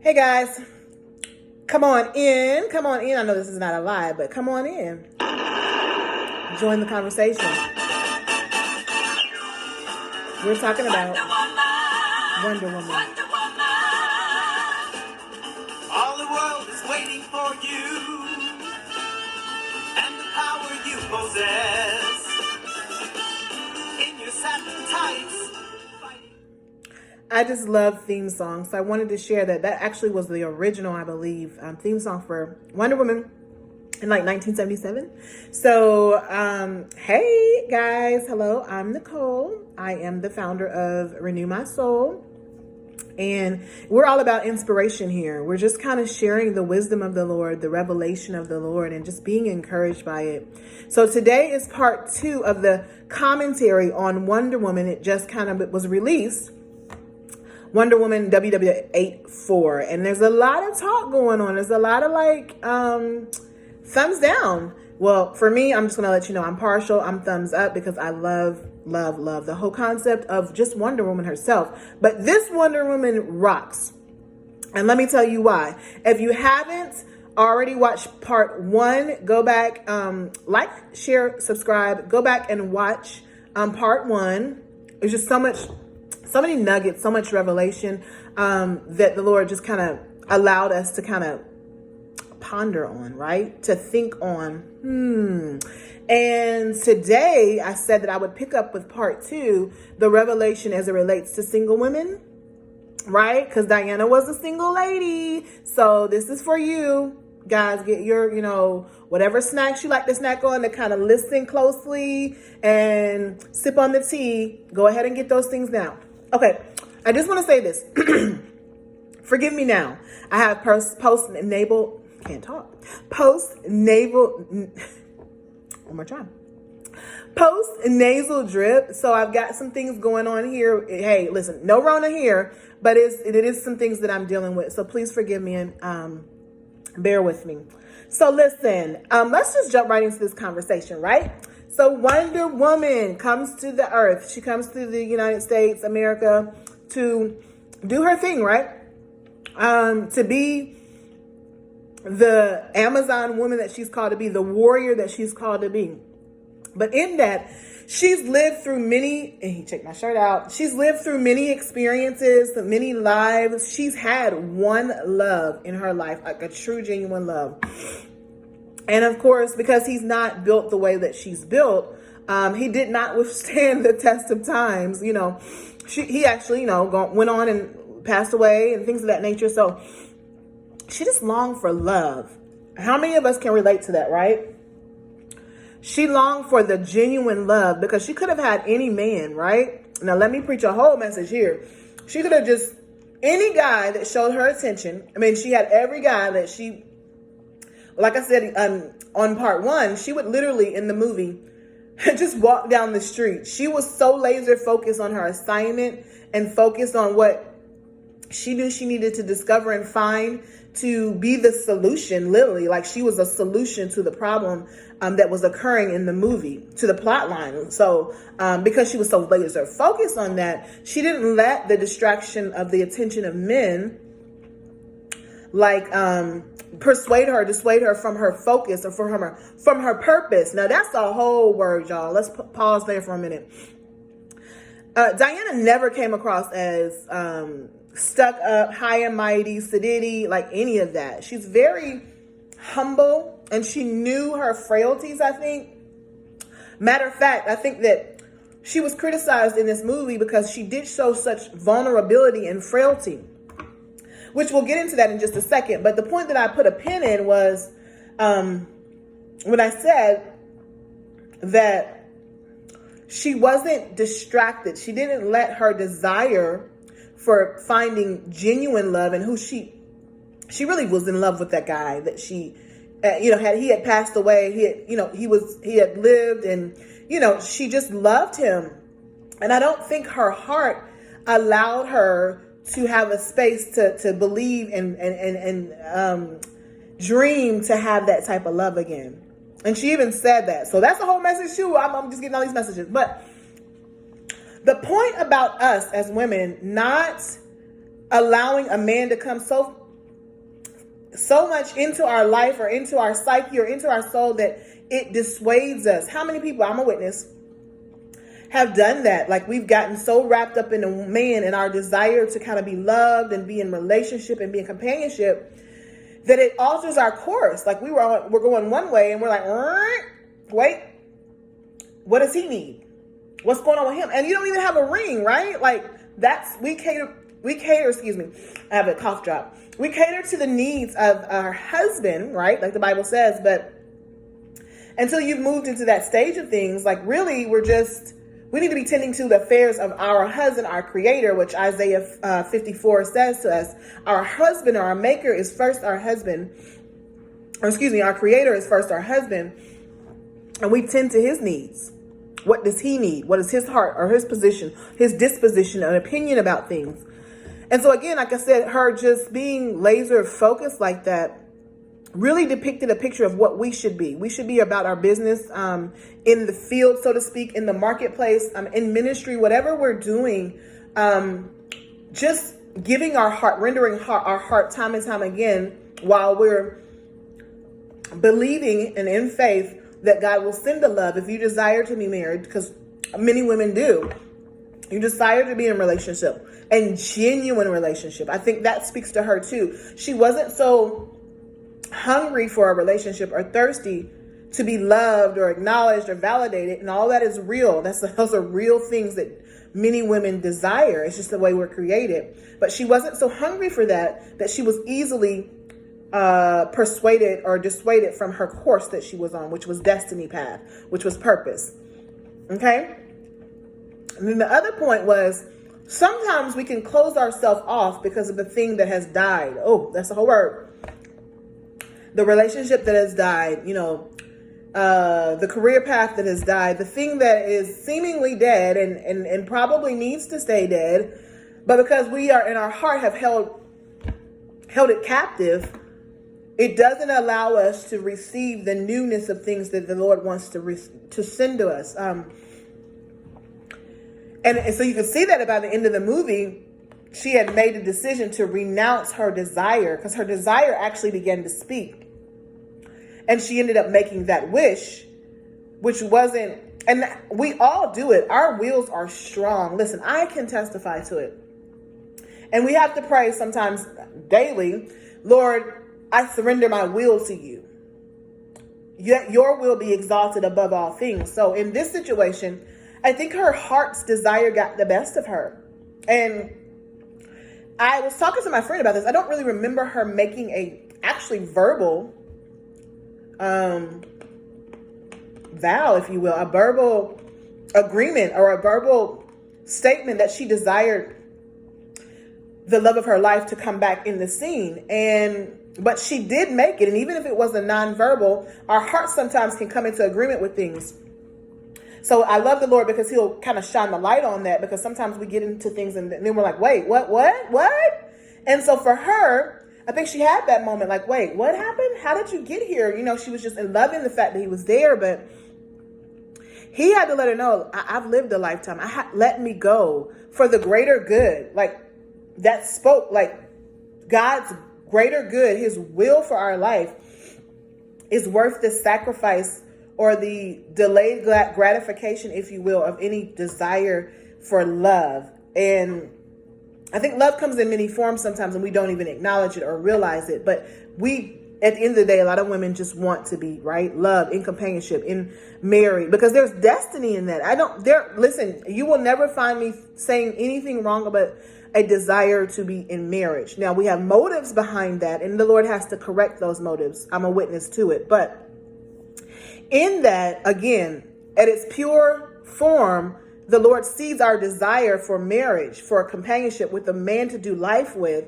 Hey guys, come on in. Come on in. I know this is not a live, but come on in. Join the conversation. We're talking about Wonder Woman. All the world is waiting for you and the power you possess in your satin tights. I just love theme songs, so I wanted to share that. That actually was the original, I believe, theme song for Wonder Woman in like 1977. So, hey guys, hello, I'm Nicole. I am the founder of Renew My Soul. And we're all about inspiration here. We're just kind of sharing the wisdom of the Lord, the revelation of the Lord, and just being encouraged by it. So today is part 2 of the commentary on Wonder Woman. It just kind of was released. Wonder Woman WW84. And there's a lot of talk going on. There's a lot of thumbs down. Well, for me, I'm just going to let you know I'm partial. I'm thumbs up because I love the whole concept of just Wonder Woman herself. But this Wonder Woman rocks. And let me tell you why. If you haven't already watched part 1, go back, like, share, subscribe, go back and watch part 1. There's just so many nuggets, so much revelation that the Lord just kind of allowed us to kind of ponder on, right? To think on. And today I said that I would pick up with part 2, the revelation as it relates to single women, right? Because Diana was a single lady. So this is for you. Guys, get your, whatever snacks you like to snack on to kind of listen closely and sip on the tea. Go ahead and get those things now. Okay, I just want to say this. Forgive me now. I have post-nasal drip. So I've got some things going on here. Hey, listen, no Rona here, but it is some things that I'm dealing with. So please forgive me and bear with me. So listen, let's just jump right into this conversation, right? So Wonder Woman comes to the earth. She comes to the United States, America, to do her thing, right? To be the Amazon woman that she's called to be, the warrior that she's called to be. But in that, she's lived through many, and he checked my shirt out. She's lived through many experiences, many lives. She's had one love in her life, like a true, genuine love. And of course, because he's not built the way that she's built, he did not withstand the test of times. He actually, went on and passed away and things of that nature. So she just longed for love. How many of us can relate to that, right? She longed for the genuine love because she could have had any man, right? Now, let me preach a whole message here. She could have just, any guy that showed her attention. I mean, she had every guy that she, like I said, on part 1, she would literally in the movie just walk down the street. She was so laser focused on her assignment and focused on what she knew she needed to discover and find to be the solution, literally. Like she was a solution to the problem that was occurring in the movie, to the plot line. So because she was so laser focused on that, she didn't let the distraction of the attention of men dissuade her from her focus or from her purpose. Now that's the whole word, y'all. Let's pause there for a minute. Diana never came across as stuck up, high and mighty, sedity, like any of that. She's very humble and she knew her frailties, I think. Matter of fact, I think that she was criticized in this movie because she did show such vulnerability and frailty, which we'll get into that in just a second. But the point that I put a pin in was when I said that she wasn't distracted. She didn't let her desire for finding genuine love and who she really was in love with that guy that she, he had passed away. He had lived and, she just loved him. And I don't think her heart allowed her to have a space to believe and dream to have that type of love again. And she even said that. So that's the whole message too. I'm just getting all these messages. But the point about us as women not allowing a man to come so so much into our life or into our psyche or into our soul that it dissuades us. How many people, I'm a witness, have done that? Like, we've gotten so wrapped up in a man and our desire to kind of be loved and be in relationship and be in companionship that it alters our course. Like, we're going one way and we're like, wait, what does he need? What's going on with him? And you don't even have a ring, right? Like, we cater, excuse me, I have a cough drop. We cater to the needs of our husband, right? Like the Bible says, but until you've moved into that stage of things, like, really, we need to be tending to the affairs of our husband, our creator, which Isaiah 54 says to us. Our husband or our maker is first our husband. Or excuse me, our creator is first our husband. And we tend to his needs. What does he need? What is his heart or his position, his disposition, an opinion about things? And so again, like I said, her just being laser focused like that really depicted a picture of what we should be. We should be about our business, in the field, so to speak, in the marketplace, in ministry, whatever we're doing, just giving our heart, rendering our heart time and time again, while we're believing and in faith that God will send the love. If you desire to be married, because many women do, you desire to be in a relationship and genuine relationship. I think that speaks to her too. She wasn't so hungry for a relationship or thirsty to be loved or acknowledged or validated, and all that is real. Those are real things that many women desire. It's just the way we're created. But she wasn't so hungry for that she was easily persuaded or dissuaded from her course that she was on, which was destiny path, which was purpose. Okay. And then the other point was, sometimes we can close ourselves off because of the thing that has died. Oh, that's the whole word. The relationship that has died, the career path that has died, the thing that is seemingly dead and probably needs to stay dead, but because we are in our heart have held it captive, it doesn't allow us to receive the newness of things that the Lord wants to send to us. And so you can see that by the end of the movie, she had made a decision to renounce her desire, because her desire actually began to speak. And she ended up making that wish, which wasn't, and we all do it. Our wills are strong. Listen, I can testify to it. And we have to pray sometimes daily, Lord, I surrender my will to you. Yet your will be exalted above all things. So in this situation, I think her heart's desire got the best of her. And I was talking to my friend about this. I don't really remember her making a actually verbal vow, if you will, a verbal agreement or a verbal statement that she desired the love of her life to come back in the scene. But she did make it. And even if it was a nonverbal, our hearts sometimes can come into agreement with things. So I love the Lord because he'll kind of shine the light on that, because sometimes we get into things and then we're like, wait, what? And so for her, I think she had that moment like, wait, what happened? How did you get here? She was just in loving the fact that he was there, but he had to let her know, I've lived a lifetime. Let me go for the greater good. Like, that spoke like God's greater good, his will for our life is worth the sacrifice or the delayed gratification, if you will, of any desire for love. And I think love comes in many forms sometimes, and we don't even acknowledge it or realize it. But at the end of the day, a lot of women just want to be, right, loved, in companionship, in married, because there's destiny in that. Listen, you will never find me saying anything wrong about a desire to be in marriage. Now, we have motives behind that, and the Lord has to correct those motives. I'm a witness to it. But in that, again, at its pure form, the Lord sees our desire for marriage, for a companionship with a man to do life with,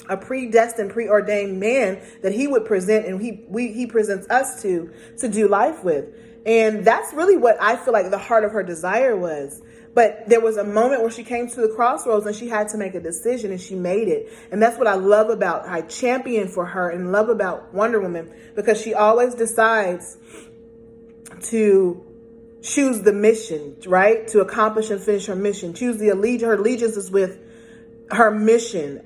a predestined, preordained man that he would present, and he presents us to do life with. And that's really what I feel like the heart of her desire was. But there was a moment where she came to the crossroads and she had to make a decision, and she made it. And that's what I love about, I champion for her and love about Wonder Woman, because she always decides to choose the mission, right? To accomplish and finish her mission. Choose her allegiance is with her mission.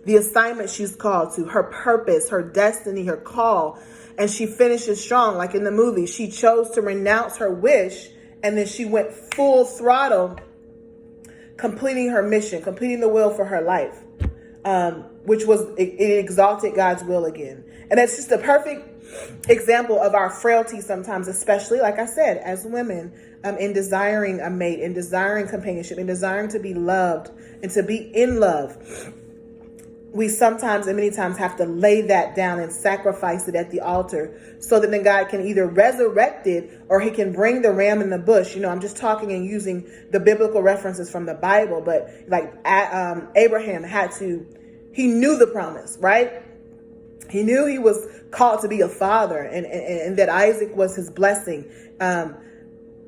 the assignment she's called to, her purpose, her destiny, her call. And she finishes strong. Like in the movie, she chose to renounce her wish, and then she went full throttle, completing her mission, completing the will for her life, which was, it exalted God's will again. And it's just a perfect example of our frailty sometimes, especially, like I said, as women, in desiring a mate, in desiring companionship, in desiring to be loved and to be in love. We sometimes and many times have to lay that down and sacrifice it at the altar so that then God can either resurrect it or he can bring the ram in the bush. You know, I'm just talking and using the biblical references from the Bible, but like Abraham he knew the promise, right? He knew he was called to be a father and that Isaac was his blessing.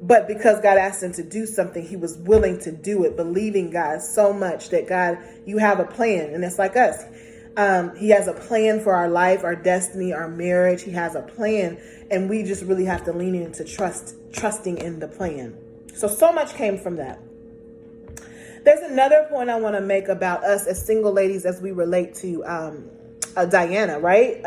But because God asked him to do something, he was willing to do it, believing God so much that God, you have a plan. And it's like us. He has a plan for our life, our destiny, our marriage. He has a plan. And we just really have to lean into trusting in the plan. So much came from that. There's another point I want to make about us as single ladies as we relate to Diana, right?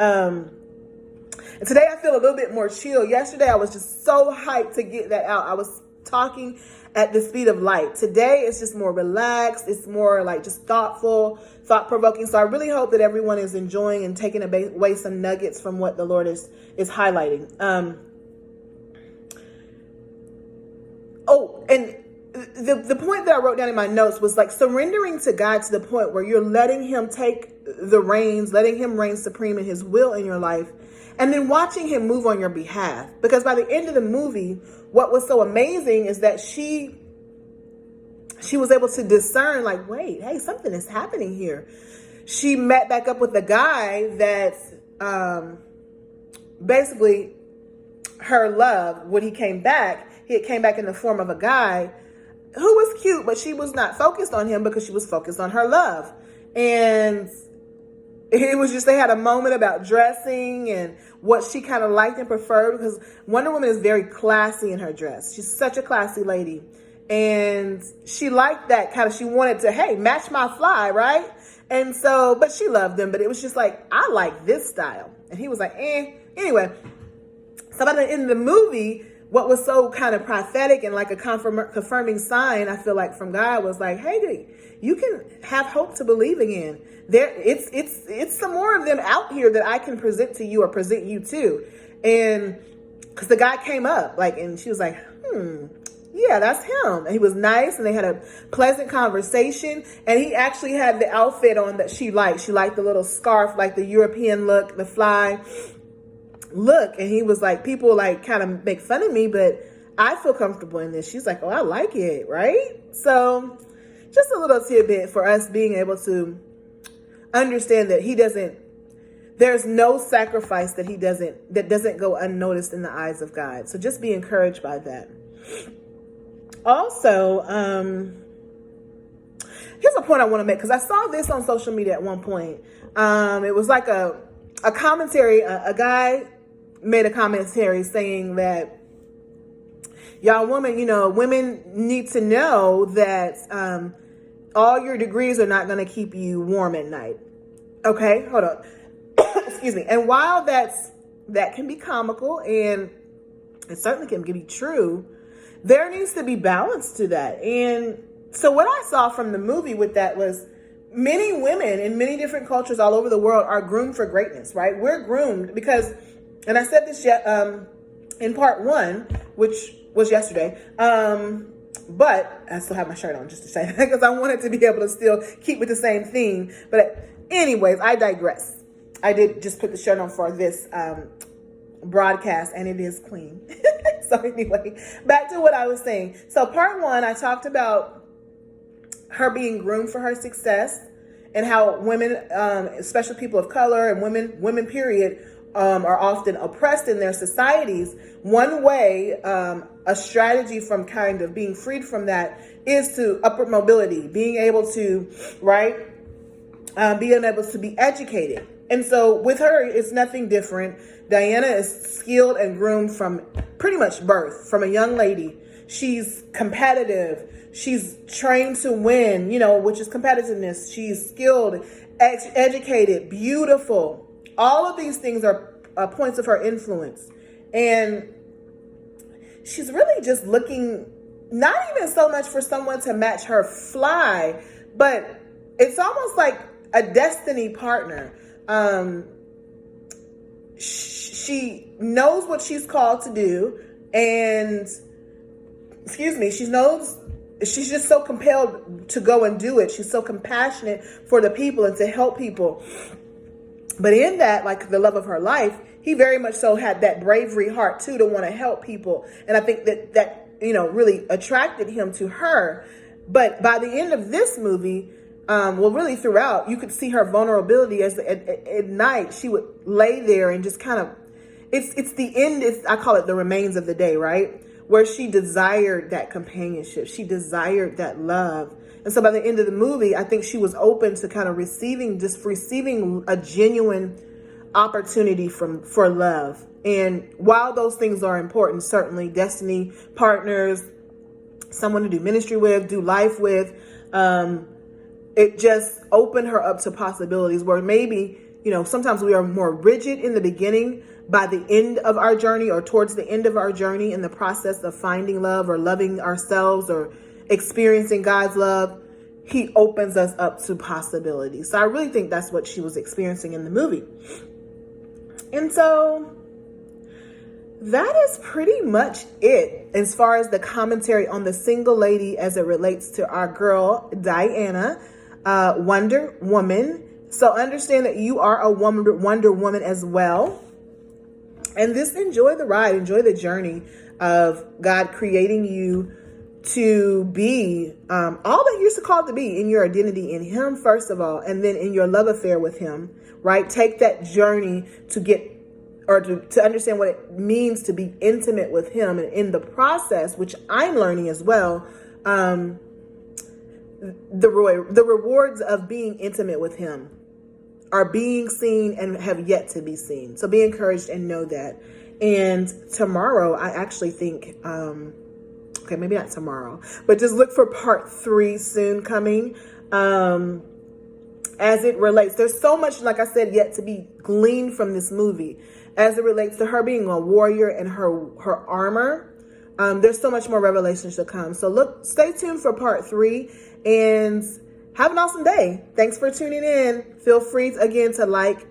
And today I feel a little bit more chill. Yesterday I was just so hyped to get that out. I was talking at the speed of light. Today it's just more relaxed. It's more like just thoughtful, thought-provoking. So I really hope that everyone is enjoying and taking away some nuggets from what the Lord is highlighting. And the point that I wrote down in my notes was like surrendering to God to the point where you're letting him take the reins, letting him reign supreme in his will in your life, and then watching him move on your behalf. Because by the end of the movie, what was so amazing is that she was able to discern, like, wait, hey, something is happening here. She met back up with a guy that basically her love, when he came back in the form of a guy who was cute, but she was not focused on him because she was focused on her love. And it was just, they had a moment about dressing and what she kind of liked and preferred, because Wonder Woman is very classy in her dress. She's such a classy lady. And she liked that kind of, she wanted to, hey, match my fly, right? And so, but she loved him, but it was just like, I like this style. And he was like, Anyway, so by the end of the movie, what was so kind of prophetic and like a confirming sign, I feel like, from God was like, hey, you can have hope to believe again. It's some more of them out here that I can present to you or present you to. And because the guy came up, like, and she was like, yeah, that's him. And he was nice, and they had a pleasant conversation. And he actually had the outfit on that she liked. She liked the little scarf, like the European look, the fly look. And he was like, people like kind of make fun of me, but I feel comfortable in this. She's like, oh, I like it, right? So just a little tidbit for us being able to understand that there's no sacrifice that doesn't go unnoticed in the eyes of God. So just be encouraged by that. Also, here's a point I want to make, because I saw this on social media at one point. It was like a commentary. A guy made a commentary saying that, y'all women need to know that all your degrees are not going to keep you warm at night. Okay, hold on. Excuse me. And while that can be comical, and it certainly can be true, there needs to be balance to that. And so what I saw from the movie with that was many women in many different cultures all over the world are groomed for greatness, right? We're groomed because, and I said this in part 1, which was yesterday, but I still have my shirt on just to say that, because I wanted to be able to still keep with the same theme. But anyways, I digress. I did just put the shirt on for this broadcast, and it is clean. So anyway, back to what I was saying. So part 1, I talked about her being groomed for her success, and how women, especially people of color and women period, are often oppressed in their societies. One way, a strategy from kind of being freed from that is to upward mobility, being able to, being able to be educated. And so with her, it's nothing different. Diana is skilled and groomed from pretty much birth, from a young lady She's competitive. She's trained to win, which is competitiveness. She's skilled, educated, beautiful. All of these things are points of her influence. And she's really just looking, not even so much for someone to match her fly, but it's almost like a destiny partner. She knows what she's called to do, and she's just so compelled to go and do it. She's so compassionate for the people and to help people. But in that, like the love of her life, he very much so had that bravery heart too, to want to help people. And I think that really attracted him to her. But by the end of this movie, really throughout, you could see her vulnerability as at night she would lay there and just kind of, it's the end. I call it the remains of the day, right? Where she desired that companionship. She desired that love. And so by the end of the movie, I think she was open to kind of receiving a genuine opportunity for love. And while those things are important, certainly destiny partners, someone to do ministry with, do life with, it just opened her up to possibilities where maybe, sometimes we are more rigid in the beginning. By the end of our journey, or towards the end of our journey in the process of finding love or loving ourselves or experiencing God's love, he opens us up to possibilities. So I really think that's what she was experiencing in the movie. And so that is pretty much it as far as the commentary on the single lady as it relates to our girl, Diana, Wonder Woman. So understand that you are a Wonder Woman as well. And just enjoy the ride, enjoy the journey of God creating you to be all that you're called to be in your identity in Him, first of all, and then in your love affair with Him, right? Take that journey to get or to understand what it means to be intimate with Him. And in the process, which I'm learning as well, the rewards of being intimate with Him are being seen and have yet to be seen. So be encouraged and know that. And tomorrow, I actually think, okay, maybe not tomorrow, but just look for part 3 soon coming. As it relates, there's so much, like I said, yet to be gleaned from this movie as it relates to her being a warrior and her armor. There's so much more revelations to come. So stay tuned for part 3 and have an awesome day. Thanks for tuning in. Feel free again to like,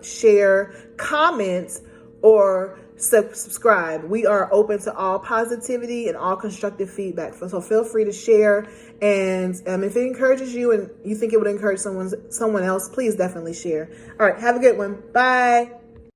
share, comment, or subscribe. We are open to all positivity and all constructive feedback. So feel free to share. And if it encourages you and you think it would encourage someone else, please definitely share. All right. Have a good one. Bye.